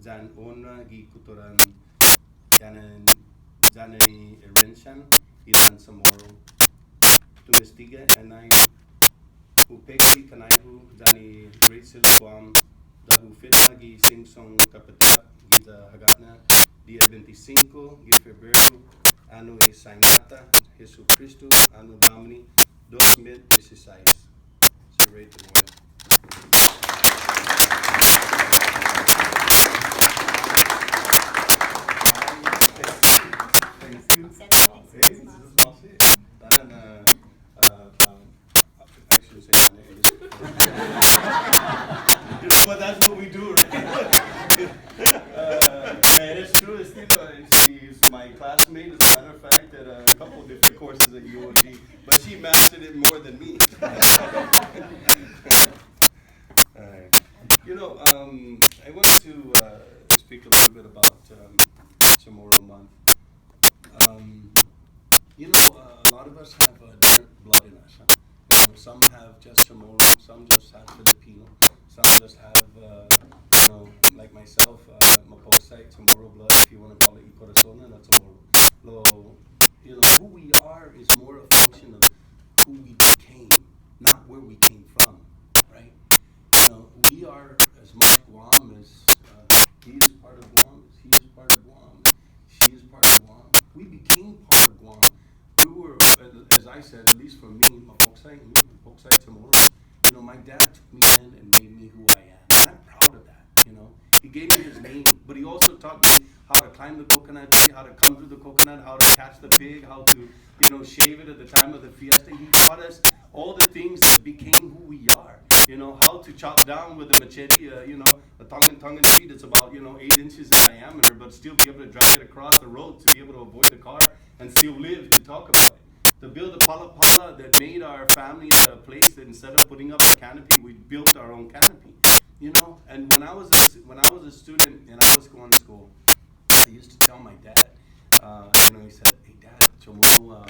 Zan ona gi kutoran zanani erenchan ilan samoro tumestiga enai upekti kanaihu zani Rachel Guam dahu fitna gi singsong kapatap giza hagatna dia 25 de fevereiro ano e sainata Jesus Cristo ano Domini 2016. So rate the oil. But that's what we do, right? And it's true, she's my classmate, as a matter of fact, at a couple of different courses at UOG, but she mastered it more than me. I want to speak a little bit about Chamorro month. A lot of us have different blood in us. Huh? Some have just Chamorro, some just have Filipino, some just have, like myself, Maposite, Chamorro blood, if you want to call it Corazon, that's Chamorro. Who we are is more a function of who we became, not where we came from, right? We are as much Guam as he is part of Guam, he is part of Guam, she is part of Guam. We became part of Guam. We were, as I said, at least for me, Maposite Chamorro, my dad took me in and made me who I am. And I'm proud of that, He gave me his name, but he also taught me how to climb the coconut tree, how to come through the coconut, how to catch the pig, how to, shave it at the time of the fiesta. He taught us all the things that became who we are. How to chop down with a machete, a tongue sheet that's about, 8 inches in diameter, but still be able to drag it across the road to be able to avoid the car and still live to talk about it. To build a pala that made our family a place that instead of putting up a canopy, we built our own canopy. And when I was a student and I was going to school, I used to tell my dad, he said, "Hey Dad, Chamorro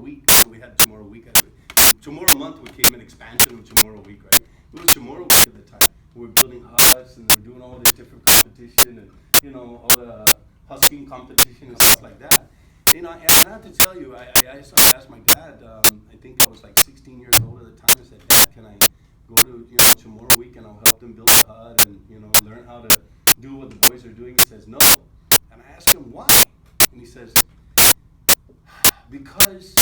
week." We had Chamorro week. Chamorro month became an expansion of Chamorro week, right? It was Chamorro week at the time. We were building huts and we were doing all this different competition and all the husking competition and stuff like that. And I have to tell you, I asked my dad, I think I was like 16 years old at the time. I said, "Dad, can I go to Chamorro week and I'll help them build a hut and learn how to do what the boys are doing?" He says, "No." And I asked him why, and he says, "Because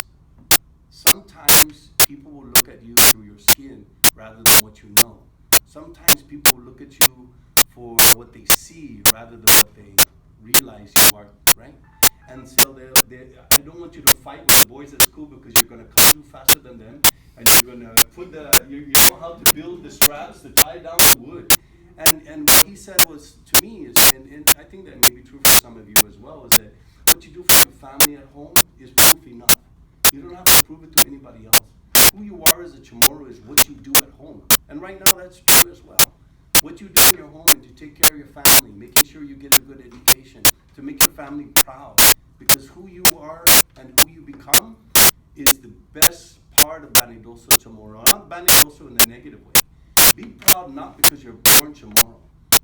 sometimes people will look at you through your skin rather than what you know. Sometimes people will look at you for what they see rather than what they realize you are, right? And so I don't want you to fight with the boys at school because you're going to cut through faster than them, and you're going to put you know how to build the straps to tie down the wood." And what he said was to me is, and I think that may be true for some of you as well, is that what you do for your family at home is proof enough. You don't have to prove it to anybody else. Who you are as a Chamorro is what you do at home. And right now that's true as well. what you do in your home and to take care of your family, making sure you get a good education, to make your family proud. Because who you are and who you become is the best part of Vanidoso Chamorro. Not Vanidoso in a negative way. Be proud not because you're born Chamorro,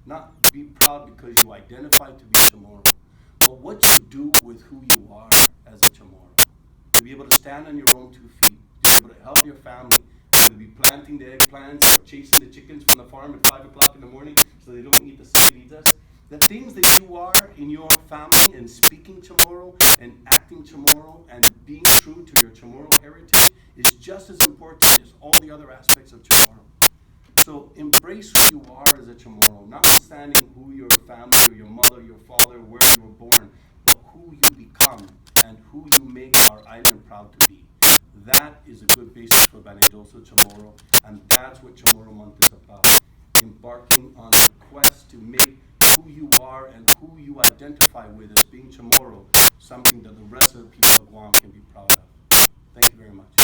not be proud because you identify to be Chamorro, but what you do with who you are as a Chamorro. To be able to stand on your own 2 feet, to be able to help your family, to be planting the eggplants or chasing the chickens from the farm at 5 o'clock in the morning so they don't eat the salitas. The things that you are in your family and speaking Chamorro and acting Chamorro and being true to your Chamorro heritage is just as important as all the other aspects of Chamorro. So embrace who you are as a Chamorro, notwithstanding who your family or your mother, your father, where you were born, but who you become and who you make our island proud to be. That is a good basis for Vanidoso Chamorro, and that's what Chamorro Month is about. Embarking on a quest to make who you are and who you identify with as being Chamorro something that the rest of the people of Guam can be proud of. Thank you very much.